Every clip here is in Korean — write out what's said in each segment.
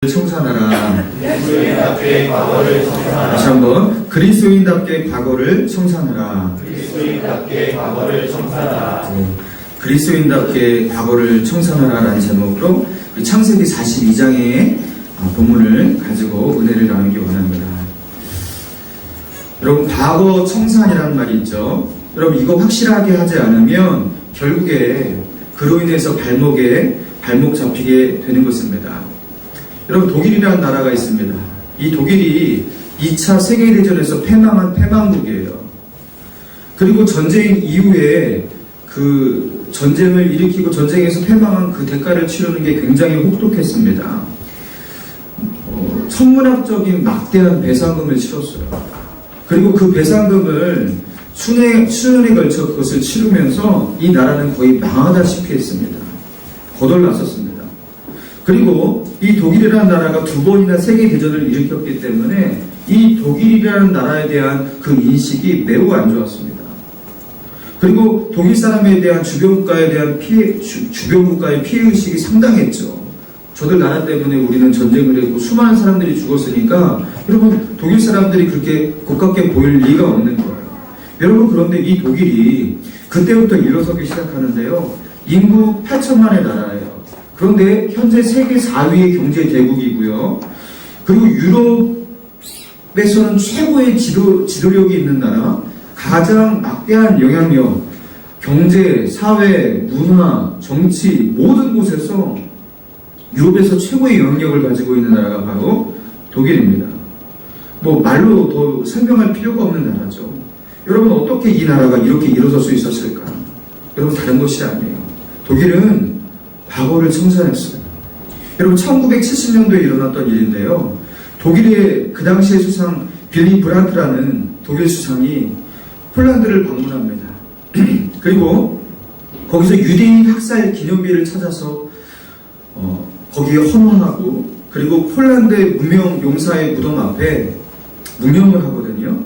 청산하라. 그리스도인답게 과거를 청산하라. 다시 한번 그리스도인답게 과거를 청산하라. 그리스도인답게 과거를 청산하라. 네, 그리스도인답게 과거를 청산하라라는 제목으로 우리 창세기 42장의 본문을 가지고 은혜를 나누기 원합니다. 여러분, 과거 청산이라는 말이 있죠. 여러분, 이거 확실하게 하지 않으면 결국에 그로 인해서 발목 잡히게 되는 것입니다. 여러분, 독일이라는 나라가 있습니다. 이 독일이 2차 세계대전에서 패망한 패망국이에요. 그리고 전쟁 이후에 그 전쟁을 일으키고 전쟁에서 패망한 그 대가를 치르는 게 굉장히 혹독했습니다. 천문학적인 막대한 배상금을 치렀어요. 그리고 그 배상금을 수년에 걸쳐 그것을 치르면서 이 나라는 거의 망하다시피 했습니다. 거덜났었습니다. 그리고 이 독일이라는 나라가 2번이나 세계대전을 일으켰기 때문에 이 독일이라는 나라에 대한 그 인식이 매우 안 좋았습니다. 그리고 독일 사람에 대한 주변 국가에 대한 주변 국가의 피해의식이 상당했죠. 저들 나라 때문에 우리는 전쟁을 했고 수많은 사람들이 죽었으니까 여러분, 독일 사람들이 그렇게 고깝게 보일 리가 없는 거예요. 여러분, 그런데 이 독일이 그때부터 일어서기 시작하는데요. 인구 8천만의 나라예요. 그런데 현재 세계 4위의 경제 대국이고요. 그리고 유럽에서는 최고의 지도력이 있는 나라, 가장 막대한 영향력, 경제, 사회, 문화, 정치 모든 곳에서 유럽에서 최고의 영향력을 가지고 있는 나라가 바로 독일입니다. 뭐 말로 더 설명할 필요가 없는 나라죠. 여러분, 어떻게 이 나라가 이렇게 일어설 수 있었을까? 여러분, 다른 것이 아니에요. 독일은 과거를 청산했어요. 여러분, 1970년도에 일어났던 일인데요. 독일의 그 당시의 수상 빌리 브란트라는 독일 수상이 폴란드를 방문합니다. 그리고 거기서 유대인 학살 기념비를 찾아서 거기에 헌화하고, 그리고 폴란드 문명 용사의 무덤 앞에 묵념을 하거든요.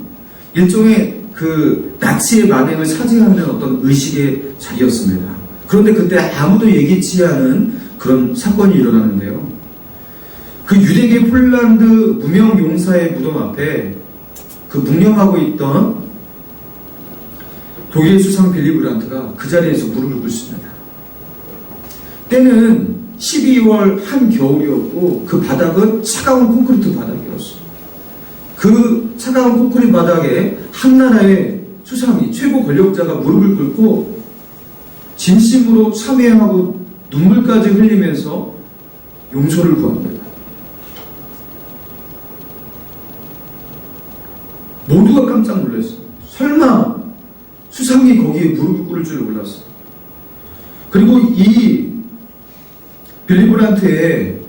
일종의 그 나치의 만행을 사죄하는 어떤 의식의 자리였습니다. 그런데 그때 아무도 예기치 않은 그런 사건이 일어나는데요. 그 유대계 폴란드 무명 용사의 무덤 앞에 그 묵념하고 있던 독일의 수상 빌리 브란트가 그 자리에서 무릎을 꿇습니다. 때는 12월 한겨울이었고 그 바닥은 차가운 콘크리트 바닥이었어요. 그 차가운 콘크리트 바닥에 한 나라의 수상이, 최고 권력자가 무릎을 꿇고 진심으로 참회하고 눈물까지 흘리면서 용서를 구합니다. 모두가 깜짝 놀랐어요. 설마 수상이 거기에 무릎을 꿇을 줄 몰랐어요. 그리고 이 빌리 브란트의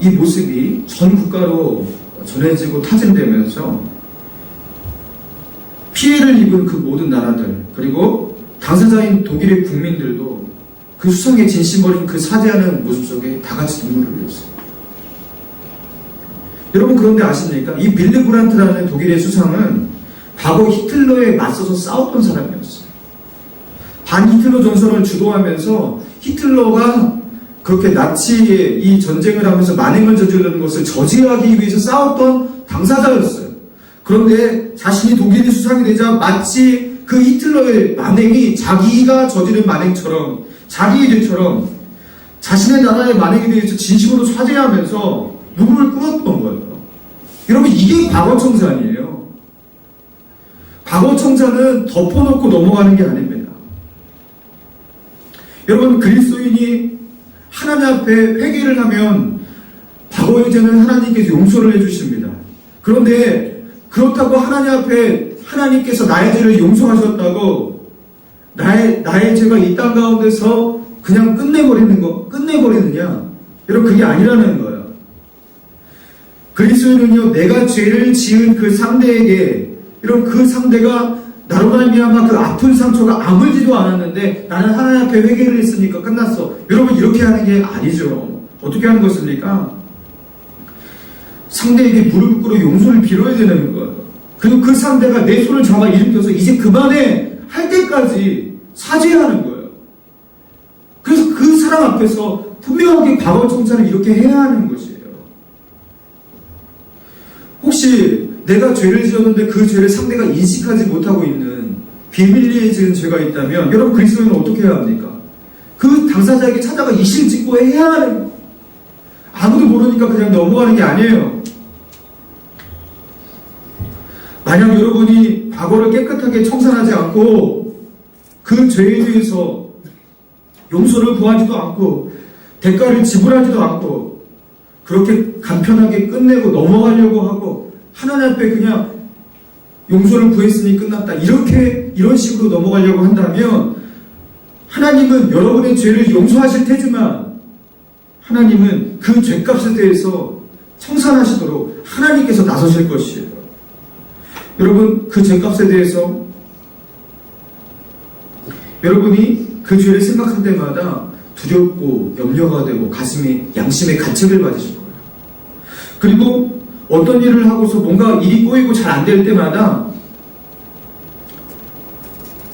이 모습이 전 국가로 전해지고 타진되면서 피해를 입은 그 모든 나라들, 그리고 당사자인 독일의 국민들도 그 수상의 진심 어린 그 사죄하는 모습 속에 다 같이 눈물을 흘렸어요. 여러분, 그런데 아십니까? 이 빌리 브란트라는 독일의 수상은 과거 히틀러에 맞서서 싸웠던 사람이었어요. 반히틀러 전선을 주도하면서 히틀러가 그렇게 나치의 이 전쟁을 하면서 만행을 저지르는 것을 저지하기 위해서 싸웠던 당사자였어요. 그런데 자신이 독일의 수상이 되자 마치 그 히틀러의 만행이 자기가 저지른 만행처럼, 자기의 죄처럼 자신의 나라의 만행에 대해서 진심으로 사죄하면서 눈물을 꿇었던 거예요. 여러분, 이게 과거 청산이에요. 과거 청산은 덮어놓고 넘어가는 게 아닙니다. 여러분, 그리스도인이 하나님 앞에 회개를 하면 과거의 죄는 하나님께서 용서를 해주십니다. 그런데 그렇다고 하나님 앞에 하나님께서 나의 죄를 용서하셨다고 나의 죄가 이 땅 가운데서 그냥 끝내버리느냐? 여러분, 그게 아니라는 거예요. 그리스도인은요, 내가 죄를 지은 그 상대에게, 여러분, 그 상대가 나로 말미암아 그 아픈 상처가 아물지도 않았는데 나는 하나님 앞에 회개를 했으니까 끝났어. 여러분, 이렇게 하는 게 아니죠. 어떻게 하는 것입니까? 상대에게 무릎을 꿇어 용서를 빌어야 되는 거예요. 그리고 그 상대가 내 손을 잡아 일으켜서 이제 그만해 할 때까지 사죄하는 거예요. 그래서 그 사람 앞에서 분명하게 과거 청산을 이렇게 해야 하는 것이에요. 혹시 내가 죄를 지었는데 그 죄를 상대가 인식하지 못하고 있는 비밀리에 지은 죄가 있다면 여러분 그리스도인은 어떻게 해야 합니까? 그 당사자에게 찾아가 이실직고에 해야 하는 거예요. 아무도 모르니까 그냥 넘어가는 게 아니에요. 만약 여러분이 과거를 깨끗하게 청산하지 않고 그 죄에 대해서 용서를 구하지도 않고 대가를 지불하지도 않고 그렇게 간편하게 끝내고 넘어가려고 하고 하나님 앞에 그냥 용서를 구했으니 끝났다 이런 식으로 넘어가려고 한다면 하나님은 여러분의 죄를 용서하실 테지만 하나님은 그 죄값에 대해서 청산하시도록 하나님께서 나서실 것이에요. 여러분 그 죄값에 대해서 여러분이 그 죄를 생각할 때마다 두렵고 염려가 되고 가슴에 양심의 가책을 받으실 거예요. 그리고 어떤 일을 하고서 뭔가 일이 꼬이고 잘 안 될 때마다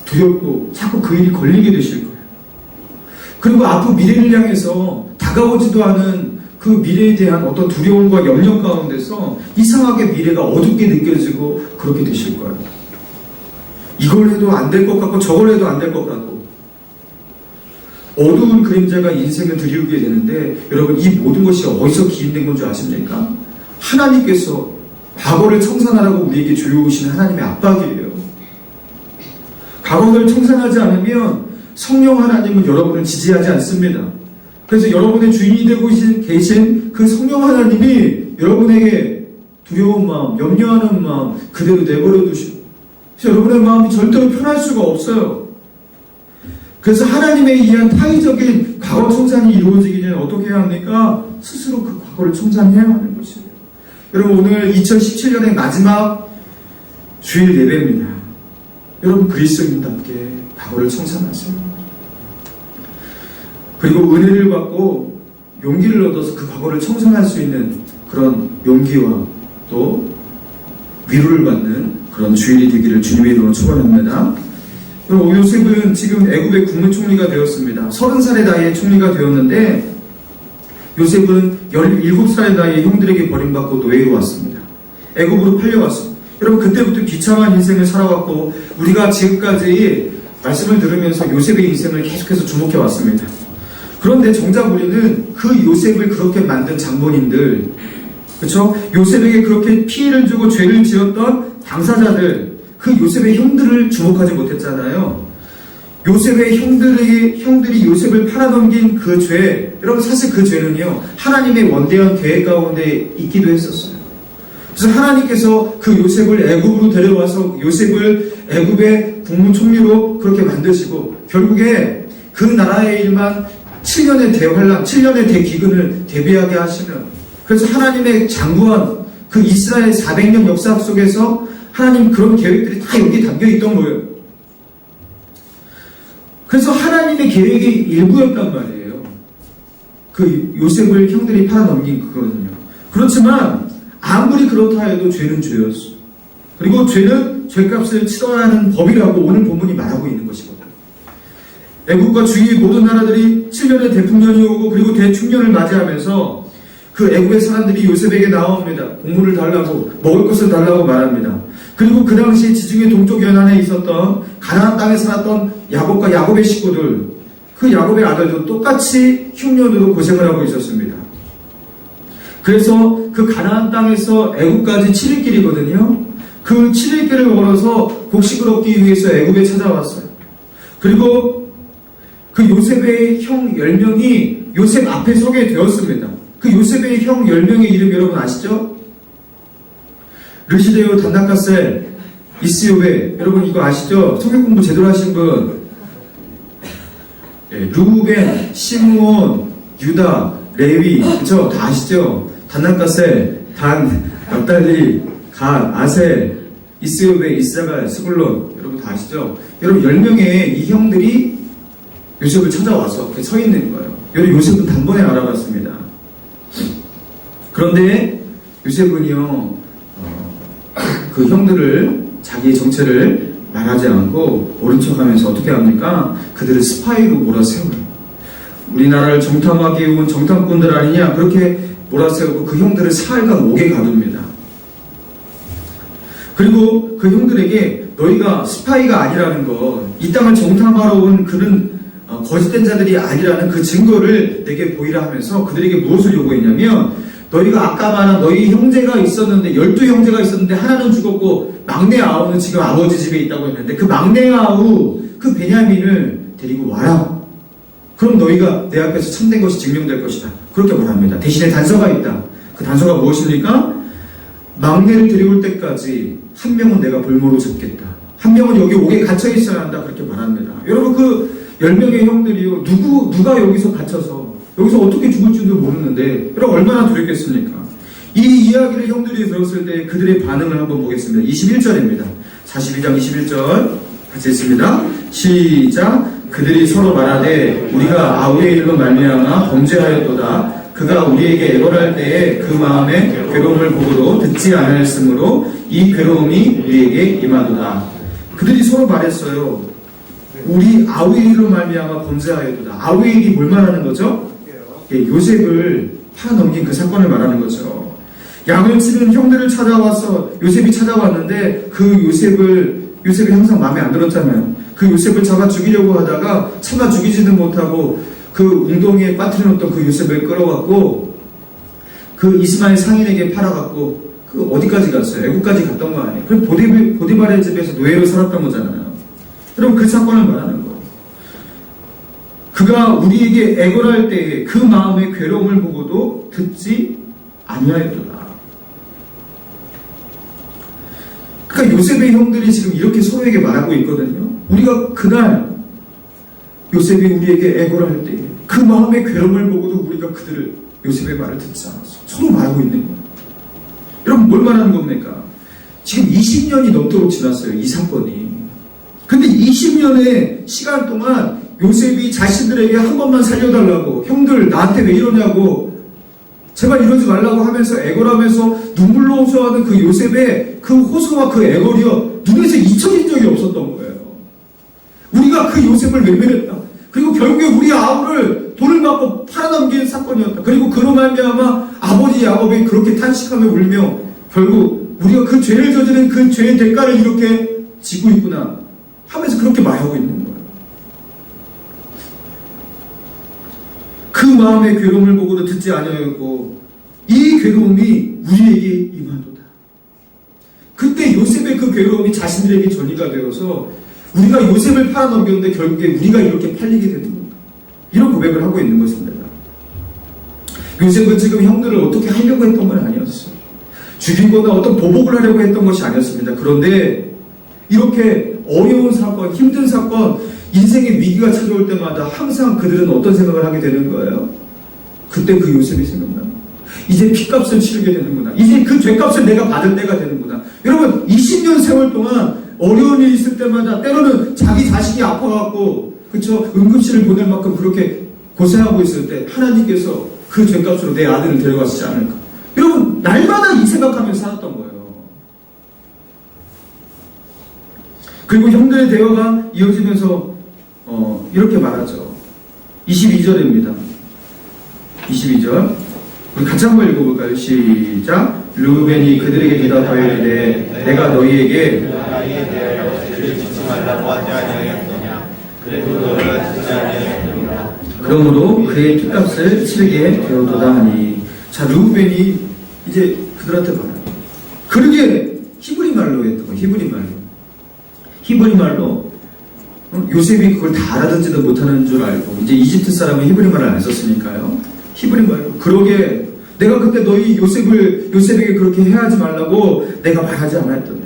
두렵고 자꾸 그 일이 걸리게 되실 거예요. 그리고 앞으로 미래를 향해서 다가오지도 않은 그 미래에 대한 어떤 두려움과 염려 가운데서 이상하게 미래가 어둡게 느껴지고 그렇게 되실 거예요. 이걸 해도 안 될 것 같고 저걸 해도 안 될 것 같고 어두운 그림자가 인생을 드리우게 되는데 여러분 이 모든 것이 어디서 기인된 건 줄 아십니까? 하나님께서 과거를 청산하라고 우리에게 주어오신 하나님의 압박이에요. 과거를 청산하지 않으면 성령 하나님은 여러분을 지지하지 않습니다. 그래서 여러분의 주인이 되고 계신 그 성령 하나님이 여러분에게 두려운 마음, 염려하는 마음 그대로 내버려 두시고 그래서 여러분의 마음이 절대로 편할 수가 없어요. 그래서 하나님에 의한 타의적인 과거 청산이 이루어지기 전에 어떻게 해야 합니까? 스스로 그 과거를 청산해야 하는 것이에요. 여러분 오늘 2017년의 마지막 주일 예배입니다. 여러분 그리스도인답게 과거를 청산하세요. 그리고 은혜를 받고 용기를 얻어서 그 과거를 청산할 수 있는 그런 용기와 또 위로를 받는 그런 주일이 되기를 주님의 이름으로 축원합니다. 그리고 요셉은 지금 애굽의 국무총리가 되었습니다. 30살의 나이에 총리가 되었는데 요셉은 17살의 나이에 형들에게 버림받고 노예로 왔습니다. 애굽으로 팔려왔습니다. 여러분 그때부터 비참한 인생을 살아왔고 우리가 지금까지 말씀을 들으면서 요셉의 인생을 계속해서 주목해 왔습니다. 그런데 정작 우리는 그 요셉을 그렇게 만든 장본인들, 그렇죠? 요셉에게 그렇게 피해를 주고 죄를 지었던 당사자들, 그 요셉의 형들을 주목하지 못했잖아요. 요셉의 형들이 요셉을 팔아넘긴 그 죄, 여러분 사실 그 죄는요 하나님의 원대한 계획 가운데 있기도 했었어요. 그래서 하나님께서 그 요셉을 애굽으로 데려와서 요셉을 애굽의 국무총리로 그렇게 만드시고 결국에 그 나라의 일만 7년의 대환란, 7년의 대기근을 대비하게 하시는, 그래서 하나님의 장구한 그 이스라엘 400년 역사 속에서 하나님 그런 계획들이 다 여기 담겨 있던 거예요. 그래서 하나님의 계획의 일부였단 말이에요. 그 요셉을 형들이 팔아넘긴 그거거든요. 그렇지만 아무리 그렇다 해도 죄는 죄였어. 그리고 죄는 죄값을 치러야 하는 법이라고 오늘 본문이 말하고 있는 것이거든요. 애국과 주위의 모든 나라들이 7년의 대풍년이 오고 그리고 대충년을 맞이하면서 그 애국의 사람들이 요셉에게 나옵니다. 곡물을 달라고, 먹을 것을 달라고 말합니다. 그리고 그 당시 지중해 동쪽 연안에 있었던 가나안 땅에 살았던 야곱과 야곱의 식구들, 그 야곱의 아들도 똑같이 흉년으로 고생을 하고 있었습니다. 그래서 그 가나안 땅에서 애국까지 7일 길이거든요. 그 7일 길을 걸어서 곡식을 얻기 위해서 애국에 찾아왔어요. 그리고 그 요셉의 형 10명이 요셉 앞에 서게 되었습니다. 그 요셉의 형 10명의 이름 여러분 아시죠? 르시데오, 단나카셀, 이스요베, 여러분 이거 아시죠? 성경 공부 제대로 하신 분. 루벤, 시므온, 유다, 레위, 그쵸? 다 아시죠? 단나카셀, 단, 납달리, 갓, 아셀, 이스요베, 이사갈, 스불론, 여러분 다 아시죠? 여러분 10명의 이 형들이 요셉을 찾아와서 이렇게 서 있는 거예요. 여러분 요셉은 단번에 알아봤습니다. 그런데 요셉은요, 그 형들을 자기의 정체를 말하지 않고 모른 척하면서 어떻게 합니까? 그들을 스파이로 몰아세워요. 우리나라를 정탐하기 온 정탐꾼들 아니냐 그렇게 몰아세우고 그 형들을 사흘간 옥에 가둡니다. 그리고 그 형들에게 너희가 스파이가 아니라는 것, 이 땅을 정탐하러 온 그런 거짓된 자들이 아니라는 그 증거를 내게 보이라 하면서 그들에게 무엇을 요구했냐면, 너희가 아까 말한 너희 형제가 있었는데 12형제가 있었는데 하나는 죽었고 막내 아우는 지금 아버지 집에 있다고 했는데, 그 막내 아우 그 베냐민을 데리고 와라. 그럼 너희가 내 앞에서 참된 것이 증명될 것이다. 그렇게 말합니다. 대신에 단서가 있다. 그 단서가 무엇입니까? 막내를 데려올 때까지 한 명은 내가 볼모로 잡겠다. 한 명은 여기 옥에 갇혀 있어야 한다. 그렇게 말합니다. 여러분, 그 10명의 형들이요, 누가 여기서 갇혀서 여기서 어떻게 죽을지도 모르는데 여러분 얼마나 두렵겠습니까? 이 이야기를 형들이 들었을 때 그들의 반응을 한번 보겠습니다. 21절입니다. 42장 21절 같이 읽습니다. 시작. 그들이 서로 말하되 우리가 아우의 일로 말미암아 범죄하였도다. 그가 우리에게 애걸할 때에 그 마음의 괴로움을 보고도 듣지 않았으므로 이 괴로움이 우리에게 임하도다. 그들이 서로 말했어요. 우리 아우의 일로 말미암아 범죄하였도다. 아우의 일이 뭘 말하는 거죠? 요셉을 팔아넘긴 그 사건을 말하는 거죠. 양을 치는 형들을 찾아와서 요셉이 찾아왔는데 그 요셉이 항상 마음에 안 들었잖아요. 그 요셉을 잡아 죽이려고 하다가 차마 죽이지는 못하고 그 웅덩이에 빠뜨려놓던 그 요셉을 끌어갖고 그 이스마엘 상인에게 팔아갖고 그 어디까지 갔어요? 애국까지 갔던 거 아니에요? 그 보디발의 집에서 노예로 살았던 거잖아요. 여러분, 그 사건을 말하는 거예요. 그가 우리에게 애걸할 때에 그 마음의 괴로움을 보고도 듣지 아니하였도다. 그러니까 요셉의 형들이 지금 이렇게 서로에게 말하고 있거든요. 우리가 그날 요셉이 우리에게 애걸할 때에 그 마음의 괴로움을 보고도 우리가 요셉의 말을 듣지 않았어. 서로 말하고 있는 거예요. 여러분, 뭘 말하는 겁니까? 지금 20년이 넘도록 지났어요, 이 사건이. 근데 20년의 시간 동안 요셉이 자신들에게 한 번만 살려달라고, 형들 나한테 왜 이러냐고, 제발 이러지 말라고 하면서 애걸하면서 눈물로 호소하는 그 요셉의 그 호소와 그 애걸이요, 눈에서 잊혀진 적이 없었던 거예요. 우리가 그 요셉을 외면했다. 그리고 결국에 우리 아우를 돈을 받고 팔아넘긴 사건이었다. 그리고 그로 말미암아 아버지 야곱이 그렇게 탄식하며 울며 결국 우리가 그 죄를 저지른 그 죄의 대가를 이렇게 지고 있구나 하면서 그렇게 말하고 있는 거예요. 그 마음의 괴로움을 보고도 듣지 아니하였고 이 괴로움이 우리에게 임하도다. 그때 요셉의 그 괴로움이 자신들에게 전이가 되어서 우리가 요셉을 팔아넘겼는데 결국에 우리가 이렇게 팔리게 되는 겁니다. 이런 고백을 하고 있는 것입니다. 요셉은 지금 형들을 어떻게 하려고 했던 건 아니었어요. 죽이거나 어떤 보복을 하려고 했던 것이 아니었습니다. 그런데 이렇게 어려운 사건, 힘든 사건, 인생의 위기가 찾아올 때마다 항상 그들은 어떤 생각을 하게 되는 거예요? 그때 그 요셉이 생각나요. 이제 피값을 치르게 되는구나. 이제 그 죄값을 내가 받을 때가 되는구나. 여러분, 20년 세월 동안 어려운 일이 있을 때마다 때로는 자기 자식이 아파갖고 그쵸? 응급실을 보낼 만큼 그렇게 고생하고 있을 때 하나님께서 그 죄값으로 내 아들을 데려가시지 않을까? 여러분, 날마다 이 생각하면서 살았던 거예요. 그리고 형들의 대화가 이어지면서 이렇게 말하죠. 22절입니다. 22절 우리 같이 한번 읽어볼까요? 시작. 르우벤이 그들에게 대답하여 이르되 내가 너희에게 나이에 대하여 죄를 짓지 말라고 하지 아니하였느냐. 그래도 너희가 짓지 아니하였느냐. 그러므로 그의 피값을 치르게 되었도다 하니. 자, 르우벤이 이제 그들한테 말해요. 그러게 히브리 말로 했던 거. 히브리 말로 요셉이 그걸 다 알아듣지도 못하는 줄 알고 이제 이집트 사람은 히브리 말을 안 썼으니까요. 히브리 말로 그러게 내가 그때 너희 요셉에게 그렇게 해하지 말라고 내가 말하지 않았더냐.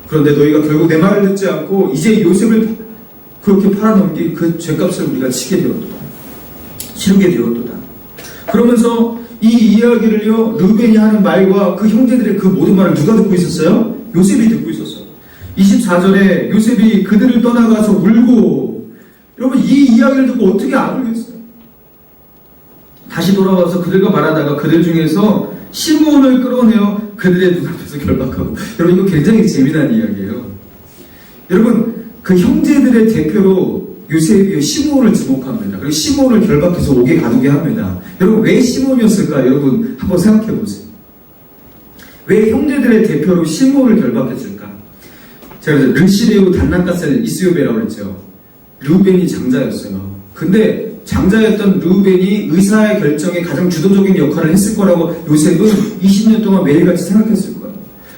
그런데 너희가 결국 내 말을 듣지 않고 이제 요셉을 그렇게 팔아넘긴 그 죄값을 우리가 치르게 되었도다. 그러면서 이 이야기를요, 르벤이 하는 말과 그 형제들의 그 모든 말을 누가 듣고 있었어요? 요셉이 듣고 있었어요. 24절에 요셉이 그들을 떠나가서 울고, 여러분 이 이야기를 듣고 어떻게 안 울겠어요? 다시 돌아와서 그들과 말하다가 그들 중에서 시므온을 끌어내어 그들의 눈앞에서 결박하고. 여러분 이거 굉장히 재미난 이야기예요. 여러분 그 형제들의 대표로 요셉이 시므온을 지목합니다. 그리고 시므온을 결박해서 옥에 가두게 합니다. 여러분 왜 시므온이었을까? 여러분 한번 생각해 보세요. 왜 형제들의 대표로 시므온을 결박했을까? 제가 르시레우 단나가셀 이스요베라고 그랬죠. 르우벤이 장자였어요. 근데 장자였던 르우벤이 의사의 결정에 가장 주도적인 역할을 했을 거라고 요셉은 20년 동안 매일같이 생각했을 거예요.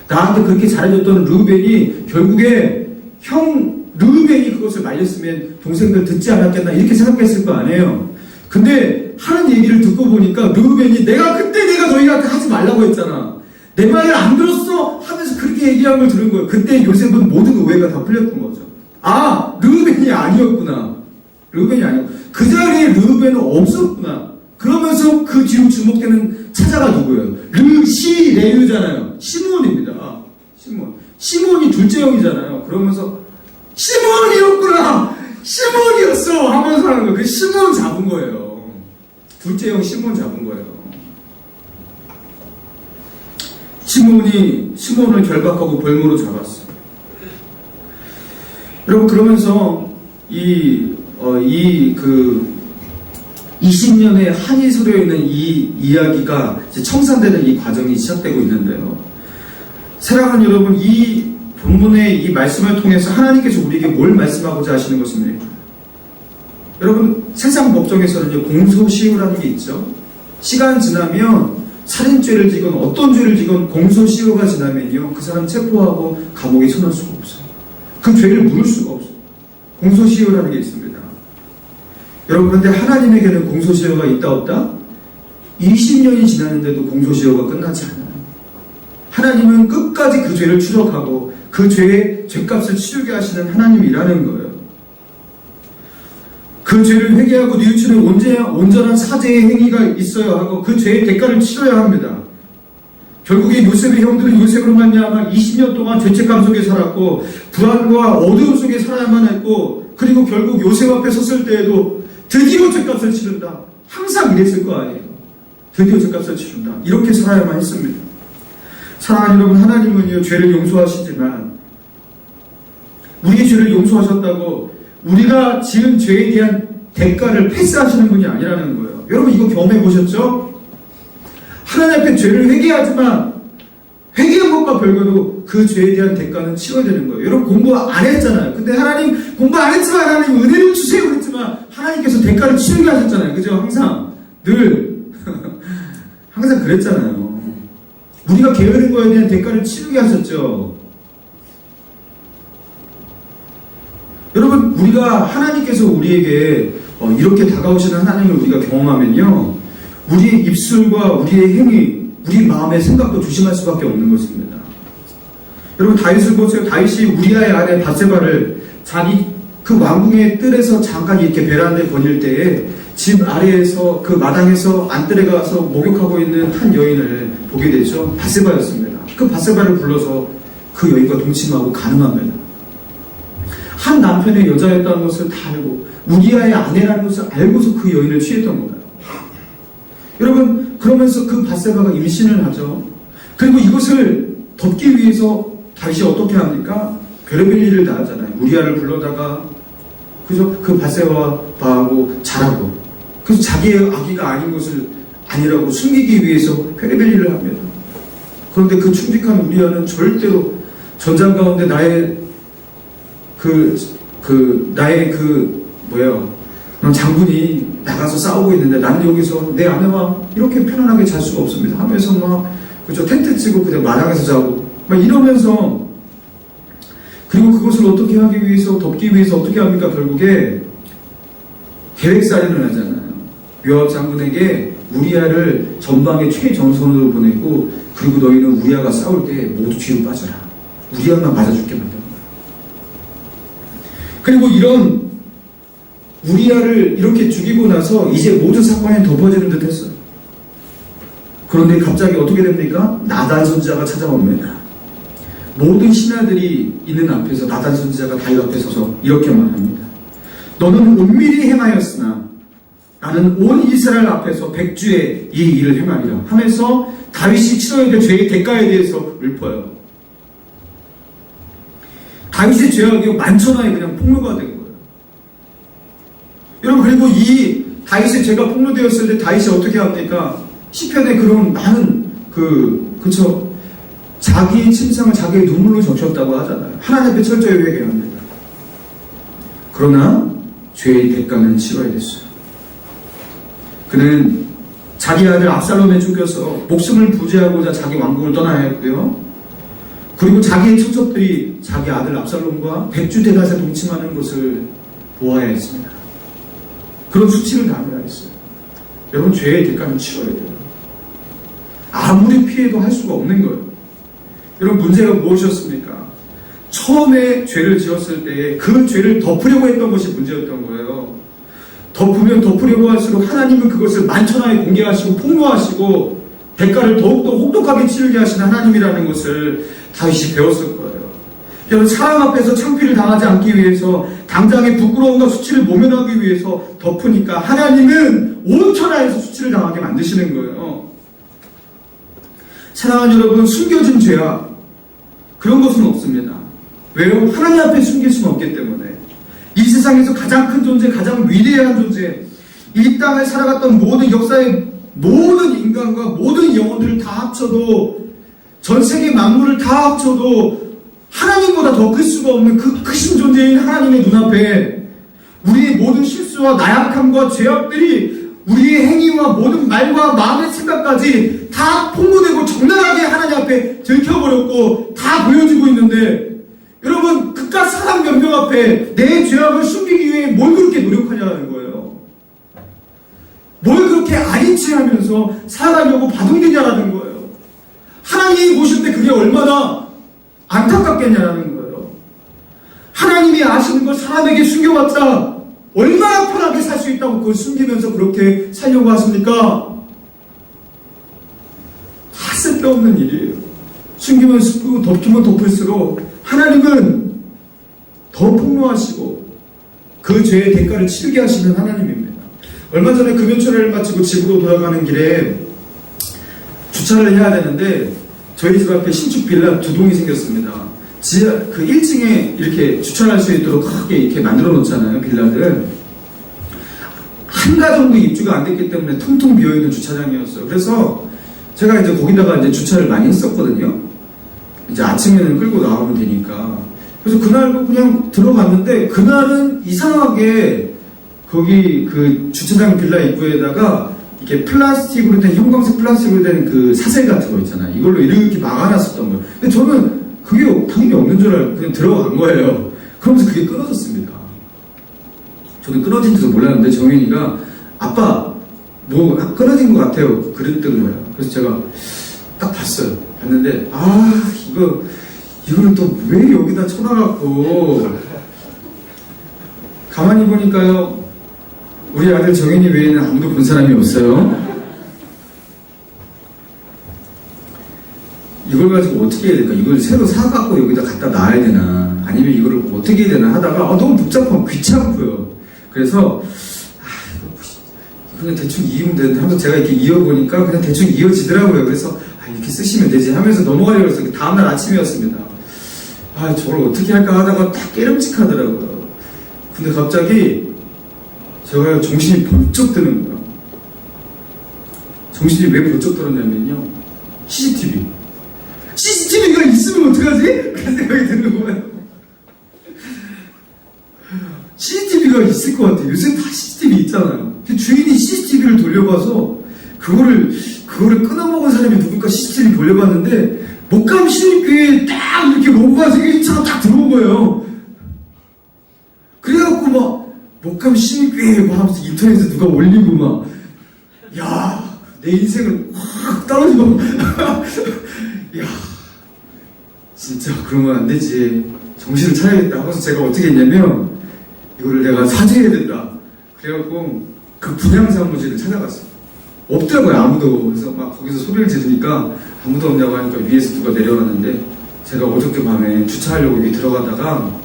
나한테 그렇게 잘해줬던 르우벤이 결국에 형 르우벤이 그것을 말렸으면 동생들 듣지 않았겠나 이렇게 생각했을 거 아니에요. 근데 하는 얘기를 듣고 보니까 르우벤이 내가 너희한테 하지 말라고 했잖아. 내 말을 안 들었어 하면서 그렇게 얘기한 걸 들은 거예요. 그때 요셉은 모든 오해가 다 풀렸던 거죠. 아, 르우벤이 아니었구나. 르우벤이 아니고 그 자리에 르우벤은 없었구나. 그러면서 그 뒤로 주목되는 차자가 누구예요? 르시레유잖아요. 시므온입니다. 시므온이 둘째 형이잖아요. 그러면서 시므온이었구나. 시므온이었어 하면서 하는 거예요. 그 시므온 잡은 거예요. 둘째 형 시므온 잡은 거예요. 시므온을 결박하고 벌무로 잡았어요. 여러분, 그러면서 20년의 한이 서려 있는 이 이야기가 이제 청산되는 이 과정이 시작되고 있는데요. 사랑하는 여러분, 이 본문의 이 말씀을 통해서 하나님께서 우리에게 뭘 말씀하고자 하시는 것입니까? 여러분, 세상 법정에서는 공소시효라는 게 있죠. 시간 지나면 살인죄를 지건 어떤 죄를 지건 공소시효가 지나면요, 그 사람 체포하고 감옥에 쳐넣을 수가 없어요. 그 죄를 물을 수가 없어요. 공소시효라는 게 있습니다. 여러분, 그런데 하나님에게는 공소시효가 있다 없다? 20년이 지났는데도 공소시효가 끝나지 않아요. 하나님은 끝까지 그 죄를 추적하고 그 죄의 죄값을 치르게 하시는 하나님이라는 거예요. 그 죄를 회개하고 뉘우치는 온전한 사죄의 행위가 있어야 하고 그 죄의 대가를 치러야 합니다. 결국에 요셉의 형들은 요셉으로 말미암아 20년 동안 죄책감 속에 살았고 불안과 어두움 속에 살아야만 했고, 그리고 결국 요셉 앞에 섰을 때에도 드디어 죄값을 치른다. 항상 이랬을 거 아니에요. 드디어 죄값을 치른다. 이렇게 살아야만 했습니다. 사랑하는 여러분, 하나님은요, 죄를 용서하시지만 우리의 죄를 용서하셨다고 우리가 지은 죄에 대한 대가를 패스하시는 분이 아니라는 거예요. 여러분, 이거 경험해 보셨죠? 하나님 앞에 죄를 회개하지만 회개한 것과 별개로 그 죄에 대한 대가는 치러야 되는 거예요. 여러분, 공부 안 했잖아요. 근데 하나님 공부 안 했지만 하나님 은혜를 주세요 그랬지만 하나님께서 대가를 치르게 하셨잖아요. 그죠? 항상 늘 항상 그랬잖아요. 우리가 게으른 거에 대한 대가를 치르게 하셨죠. 여러분, 우리가 하나님께서 우리에게 이렇게 다가오시는 하나님을 우리가 경험하면요, 우리의 입술과 우리의 행위, 우리 마음의 생각도 조심할 수밖에 없는 것입니다. 여러분, 다윗을 보세요. 다윗이 우리아의 아내 바세바를 자기 그 왕궁의 뜰에서 잠깐 이렇게 베란다에 거닐 때에 집 아래에서 그 마당에서 안뜰에 가서 목욕하고 있는 한 여인을 보게 되죠. 바세바였습니다. 그 바세바를 불러서 그 여인과 동침하고 간음합니다. 한 남편의 여자였다는 것을 다 알고 우리아의 아내라는 것을 알고서 그 여인을 취했던 거예요. 여러분, 그러면서 그 바세바가 임신을 하죠. 그리고 이것을 덮기 위해서 다윗이 어떻게 합니까? 별의별 일을 다 하잖아요. 우리아를 불러다가 그죠? 그 바세바하고 자라고, 그래서 자기의 아기가 아닌 것을 아니라고 숨기기 위해서 별의별 일을 합니다. 그런데 그 충직한 우리아는 절대로 전장 가운데 나의 장군이 나가서 싸우고 있는데 나는 여기서 내 아내와 이렇게 편안하게 잘 수가 없습니다 하면서 막, 그죠? 텐트 치고 그냥 마당에서 자고 막 이러면서, 그리고 그것을 어떻게 하기 위해서, 덮기 위해서 어떻게 합니까? 결국에 계획살인을 하잖아요. 요압 장군에게 우리아를 전방에 최전선으로 보내고, 그리고 너희는 우리아가 싸울 때 모두 뒤로 빠져라. 우리아만 맞아 죽게 만든 거야. 그리고 이런 우리아를 이렇게 죽이고 나서 이제 모든 사건이 덮어지는 듯 했어요. 그런데 갑자기 어떻게 됩니까? 나단 선지자가 찾아옵니다. 모든 신하들이 있는 앞에서 나단 선지자가 다윗 앞에 서서 이렇게 말합니다. 너는 은밀히 행하였으나 나는 온 이스라엘 앞에서 백주에 이 일을 행하리라 하면서 다윗이 치러야 될 죄의 대가에 대해서 읊어요. 다윗의 죄악이 만천하에 그냥 폭로가 된 거예요. 여러분, 그리고 이 다윗의 죄가 폭로되었을 때 다윗이 어떻게 합니까? 시편에 그런 많은 자기의 침상을 자기의 눈물로 적셨다고 하잖아요. 하나님 앞에 철저히 회개합니다. 그러나 죄의 대가는 치러야 됐어요. 그는 자기 아들 압살롬에 죽여서 목숨을 부지하고자 자기 왕국을 떠나야 했고요. 그리고 자기의 친척들이 자기 아들 압살롬과 백주 대낮에 동침하는 것을 보아야 했습니다. 그런 수치를 당해야 했어요. 여러분, 죄의 대가는 치러야 돼요. 아무리 피해도 할 수가 없는 거예요. 여러분, 문제가 무엇이었습니까? 처음에 죄를 지었을 때 그 죄를 덮으려고 했던 것이 문제였던 거예요. 덮으면 덮으려고 할수록 하나님은 그것을 만천하에 공개하시고 폭로하시고 대가를 더욱더 혹독하게 치르게 하시는 하나님이라는 것을 다윗이 배웠을 거예요. 여러분, 사람 앞에서 창피를 당하지 않기 위해서, 당장의 부끄러움과 수치를 모면하기 위해서 덮으니까 하나님은 온 천하에서 수치를 당하게 만드시는 거예요. 사랑하는 여러분, 숨겨진 죄악 그런 것은 없습니다. 왜요? 하나님 앞에 숨길 수는 없기 때문에. 이 세상에서 가장 큰 존재, 가장 위대한 존재, 이 땅을 살아갔던 모든 역사의 모든 인간과 모든 영혼들을 다 합쳐도, 전 세계 만물을 다 합쳐도 하나님보다 더 클 수가 없는 그 크신 존재인 하나님의 눈앞에 우리의 모든 실수와 나약함과 죄악들이 우리의 행위와 모든 말과 마음의 생각까지 다 폭로되고 적나라하게 하나님 앞에 들켜버렸고 다 보여지고 있는데, 여러분, 그깟 사람 몇 명 앞에 내 죄악을 숨기기 위해 뭘 그렇게 노력하냐는 거예요. 뭘 그렇게 아닌 체 하면서 살아가려고 바둥이냐라는 거예요. 하나님이 보실 때 그게 얼마나 안타깝겠냐라는 거예요. 하나님이 아시는 걸 사람에게 숨겨봤자 얼마나 편하게 살 수 있다고 그걸 숨기면서 그렇게 살려고 하십니까? 다 쓸데없는 일이에요. 숨기면 숨기고 덮으면 덮을수록 하나님은 더 폭로하시고 그 죄의 대가를 치르게 하시는 하나님입니다. 얼마 전에 금요철회를 마치고 집으로 돌아가는 길에 주차를 해야 되는데 저희 집 앞에 신축 빌라 2동이 생겼습니다. 지하 그 1층에 이렇게 주차할 수 있도록 크게 이렇게 만들어 놓잖아요, 빌라들. 한가 정도 입주가 안 됐기 때문에 텅텅 비어있는 주차장이었어요. 그래서 제가 이제 거기다가 이제 주차를 많이 했었거든요. 이제 아침에는 끌고 나오면 되니까. 그래서 그날도 그냥 들어갔는데, 그날은 이상하게 거기 그 주차장 빌라 입구에다가 이렇게 플라스틱으로 된, 형광색 플라스틱으로 된 그 사슬 같은 거 있잖아요. 이걸로 이렇게 막아놨었던 거예요. 근데 저는 그게 당연히 없는 줄 알고 그냥 들어간 거예요. 그러면서 그게 끊어졌습니다. 저는 끊어진지도 몰랐는데 정현이가 아빠 뭐 끊어진 것 같아요, 그랬던 거예요. 그래서 제가 딱 봤어요. 봤는데 이거를 또 왜 여기다 쳐놔갖고, 가만히 보니까요, 우리 아들 정현이 외에는 아무도 본 사람이 없어요. 이걸 가지고 어떻게 해야 될까? 이걸 새로 사갖고 여기다 갖다 놔야 되나? 아니면 이거를 어떻게 해야 되나 하다가 너무 복잡하고 귀찮고요. 그래서 그냥 대충 이으면 되는데 하면서 제가 이렇게 이어보니까 그냥 대충 이어지더라고요. 그래서 이렇게 쓰시면 되지 하면서 넘어가려고 해서 다음날 아침이었습니다. 저걸 어떻게 할까 하다가 딱 깨름직하더라고요. 근데 갑자기 제가 정신이 번쩍 드는 거예요. 정신이 왜 번쩍 들었냐면요, CCTV가 있으면 어떡하지? 그런 생각이 드는 거예요. CCTV가 있을 것 같아요. 요새 다 CCTV 있잖아요. 주인이 CCTV를 돌려봐서 그거를 끊어먹은 사람이 누굴까 CCTV 돌려봤는데, 목감 신입교회에 딱 이렇게 로고가 생겨서 딱 들어온 거예요. 그래갖고 막 목감 신입교회 막 하면서 인터넷에 누가 올리고 막, 내 인생을 확 떨어지고 진짜 그러면 안 되지, 정신을 차려야겠다 하면서 제가 어떻게 했냐면, 이거를 내가 사죄해야 된다. 그래갖고 그 분양사무실을 찾아갔어요. 없더라고요, 아무도. 그래서 막 거기서 소리를 지르니까 아무도 없냐고 하니까 위에서 누가 내려왔는데, 제가 어저께 밤에 주차하려고 여기 들어가다가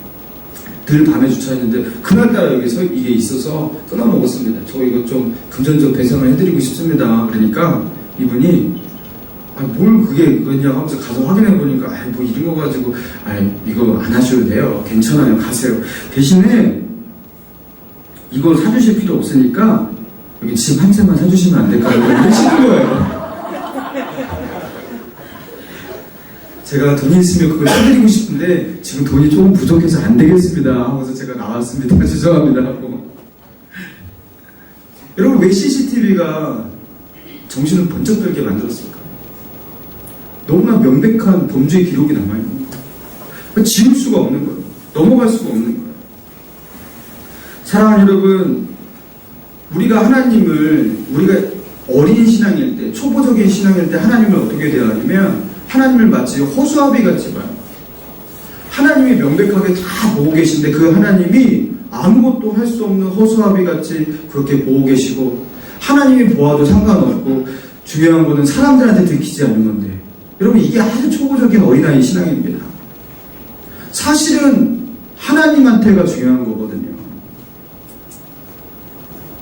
늘 밤에 주차했는데 그날따라 여기서 이게 있어서 끊어먹었습니다. 저 이거 좀 금전적 배상을 해드리고 싶습니다. 그러니까 이분이 뭘 그게 그거냐 하면서 가서 확인해보니까 뭐 이런 거 가지고 이거 안 하셔도 돼요, 괜찮아요, 가세요. 대신에 이거 사주실 필요 없으니까 여기 집 한 채만 사주시면 안 될까요? 이러시는 거예요. 제가 돈이 있으면 그걸 사드리고 싶은데 지금 돈이 조금 부족해서 안 되겠습니다 하고서 제가 나왔습니다. 죄송합니다 하고. 여러분, 왜 CCTV가 정신을 번쩍 들게 만들었을까? 너무나 명백한 범죄의 기록이 남아있는 거예요. 지울 수가 없는 거예요. 넘어갈 수가 없는 거예요. 사랑하는 여러분, 우리가 어린 신앙일 때, 초보적인 신앙일 때 하나님을 어떻게 대하냐면 하나님을 마치 허수아비 같이 봐요. 하나님이 명백하게 다 보고 계신데 그 하나님이 아무것도 할 수 없는 허수아비 같이 그렇게 보고 계시고, 하나님이 보아도 상관없고, 중요한 거는 사람들한테 들키지 않는 건데, 여러분, 이게 아주 초보적인 어린아이 신앙입니다. 사실은 하나님한테가 중요한 거거든요.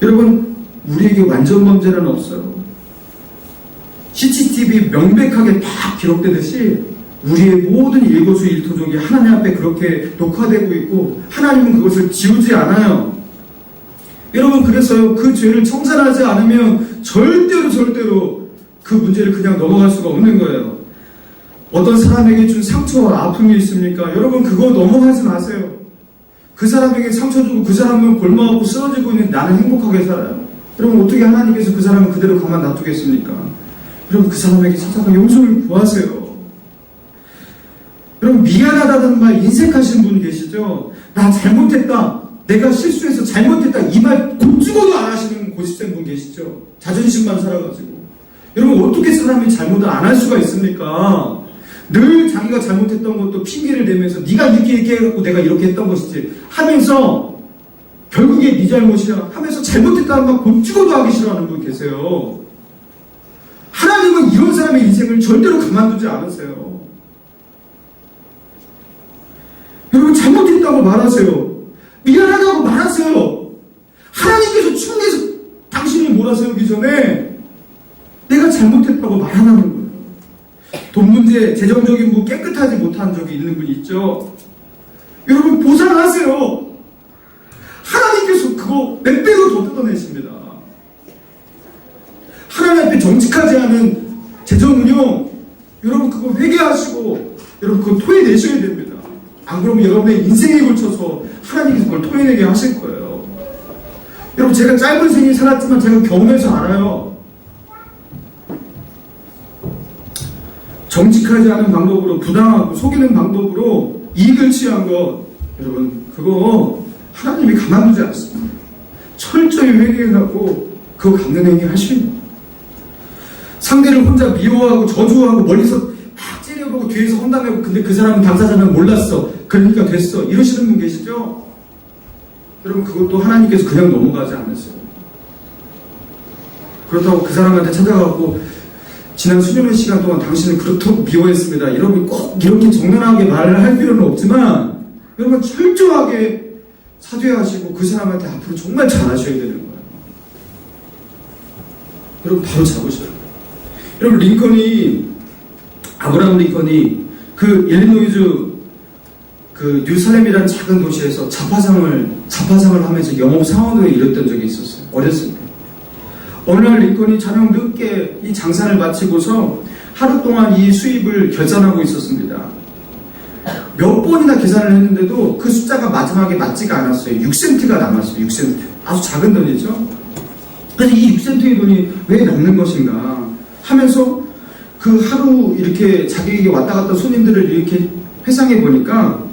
여러분, 우리에게 완전 범죄는 없어요. CCTV 명백하게 딱 기록되듯이 우리의 모든 일거수일투족이 하나님 앞에 그렇게 녹화되고 있고, 하나님은 그것을 지우지 않아요. 여러분, 그래서요, 그 죄를 청산하지 않으면 절대로 그 문제를 그냥 넘어갈 수가 없는 거예요. 어떤 사람에게 준 상처와 아픔이 있습니까? 여러분, 그거 넘어가지 마세요. 그 사람에게 상처 주고 그 사람은 골마하고 쓰러지고 있는 나는 행복하게 살아요. 여러분, 어떻게 하나님께서 그 사람을 그대로 가만 놔두겠습니까? 여러분, 그 사람에게 찾아가 용서를 구하세요. 여러분, 미안하다는 말 인색하신 분 계시죠? 나 잘못했다, 내가 실수해서 잘못했다, 이 말 곧 죽어도 안 하시는 고집센 분 계시죠? 자존심만 살아가지고. 여러분, 어떻게 사람이 잘못을 안 할 수가 있습니까? 늘 자기가 잘못했던 것도 핑계를 대면서 네가 이렇게 해갖고 내가 이렇게 했던 것이지 하면서 결국에 네 잘못이야 하면서 잘못했다는 말 곧 죽어도 하기 싫어하는 분 계세요. 하나님은 이런 사람의 인생을 절대로 가만두지 않으세요. 여러분, 잘못했다고 말하세요. 미안하다고 말하세요. 하나님께서 충분해서 당신이 몰아세우기 전에 내가 잘못했다고 말 안 하는 거예요. 돈 문제, 재정적인 부 깨끗하지 못한 적이 있는 분이 있죠. 여러분, 보상하세요. 하나님께서 그거 몇 배로 더 뜯어내십니다. 하나님 앞에 정직하지 않은 재정은요, 여러분 그거 회개하시고 여러분 그거 토해내셔야 됩니다. 안 그러면 여러분의 인생에 걸쳐서 하나님께서 그걸 토해내게 하실 거예요. 여러분, 제가 짧은 생을 살았지만 제가 경험해서 알아요. 정직하지 않은 방법으로, 부당하고 속이는 방법으로 이익을 취한 것, 여러분 그거 하나님이 가만두지 않습니다. 철저히 회개하고 그거 갚는 행위 하십니다. 상대를 혼자 미워하고 저주하고 멀리서 막 째려보고 뒤에서 헌담하고, 근데 그 사람은 당사자는 몰랐어, 그러니까 됐어, 이러시는 분 계시죠? 여러분, 그것도 하나님께서 그냥 넘어가지 않으세요. 그렇다고 그 사람한테 찾아가고 지난 수년의 시간 동안 당신을 그렇다고 미워했습니다, 여러분 꼭 이렇게 정연하게 말을 할 필요는 없지만, 여러분 철저하게 사죄하시고 그 사람한테 앞으로 정말 잘하셔야 되는 거예요. 여러분, 바로 잡으셔야 돼요. 여러분, 아브라함 링컨이 그 일리노이주 그 뉴살렘이라는 작은 도시에서 자파상을 하면서 영업 사원으로 일했던 적이 있었어요. 어렸을 때. 어느 날 링컨이 저녁 늦게 이 장사를 마치고서 하루 동안 이 수입을 결산하고 있었습니다. 몇 번이나 계산을 했는데도 그 숫자가 마지막에 맞지가 않았어요. 6센트가 남았어요. 6센트. 아주 작은 돈이죠. 그래서 이 6센트의 돈이 왜 남는 것인가 하면서 그 하루 이렇게 자기에게 왔다 갔다 손님들을 이렇게 회상해 보니까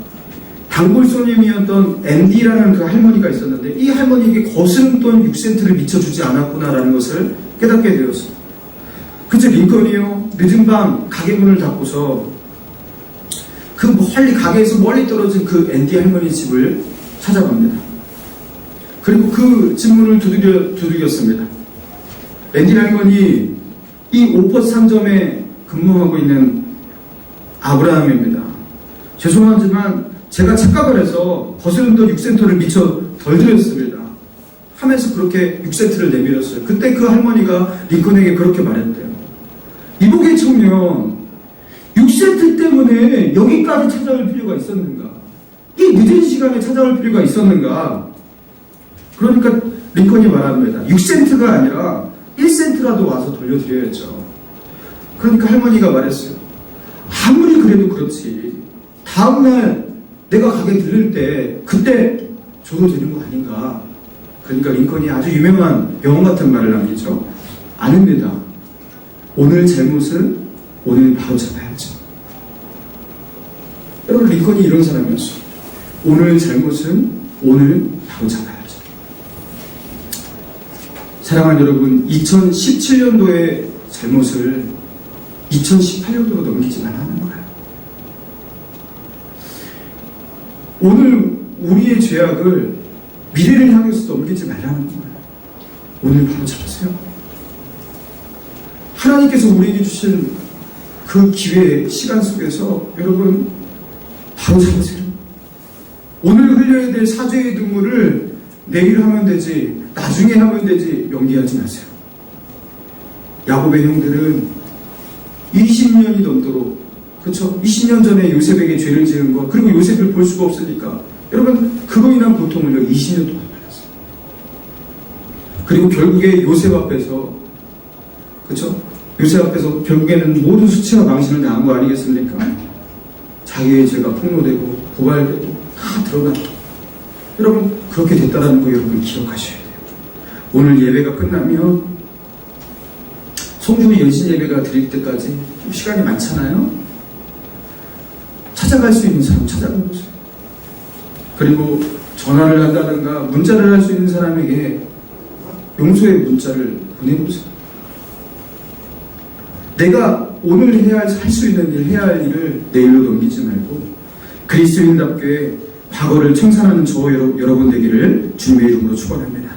단골 손님이었던 앤디라는 그 할머니가 있었는데, 이 할머니에게 거스름돈 6센트를 미쳐주지 않았구나라는 것을 깨닫게 되었습니다. 그저 링컨이요, 늦은 밤 가게 문을 닫고서 그 멀리 가게에서 멀리 떨어진 그 앤디 할머니 집을 찾아갑니다. 그리고 그 집 문을 두드렸습니다. 앤디 할머니, 이 오퍼 상점에 근무하고 있는 아브라함입니다. 죄송하지만 제가 착각을 해서 거스름돈 6센트를 미처 덜 드렸습니다 하면서 그렇게 6센트를 내밀었어요. 그때 그 할머니가 링컨에게 그렇게 말했대요. 이복의 청년, 6센트 때문에 여기까지 찾아올 필요가 있었는가? 이 늦은 시간에 찾아올 필요가 있었는가? 그러니까 링컨이 말합니다. 6센트가 아니라 1센트라도 와서 돌려드려야죠. 그러니까 할머니가 말했어요. 아무리 그래도 그렇지. 다음날 내가 가게 들릴 때 그때 줘도 되는 거 아닌가. 그러니까 링컨이 아주 유명한 명언 같은 말을 남기죠. 아닙니다. 오늘 잘못은 오늘 바로 잡아야죠. 여러분, 링컨이 이런 사람이었어요. 오늘 잘못은 오늘 바로 잡아야죠. 사랑하는 여러분, 2017년도의 잘못을 2018년도로 넘기지만 하는 거예요. 오늘 우리의 죄악을 미래를 향해서 넘기지 말라는 거예요. 오늘 바로 잡으세요. 하나님께서 우리에게 주신 그 기회, 시간 속에서 여러분 바로 잡으세요. 오늘 흘려야 될 사죄의 눈물을 내일 하면 되지, 나중에 하면 되지, 연기하지 마세요. 야곱의 형들은 20년이 넘도록, 그렇죠? 20년 전에 요셉에게 죄를 지은 것, 그리고 요셉을 볼 수가 없으니까 여러분, 그로 인한 고통을 20년 동안 받았어요. 그리고 결국에 요셉 앞에서, 그렇죠? 요셉 앞에서 결국에는 모든 수치와 망신을 당한 거 아니겠습니까? 자기의 죄가 폭로되고 고발되고 다 드러나고. 여러분, 그렇게 됐다라는 거 여러분 기억하셔야 돼요. 오늘 예배가 끝나면 송주의 연신 예배가 드릴 때까지 좀 시간이 많잖아요. 찾아갈 수 있는 사람 찾아가 보세요. 그리고 전화를 한다든가 문자를 할 수 있는 사람에게 용서의 문자를 보내보세요. 내가 오늘 할 수 있는 일, 해야 할 일을 내일로 넘기지 말고 그리스도인답게 과거를 청산하는 저 여러분 되기를 주님의 이름으로 축원합니다.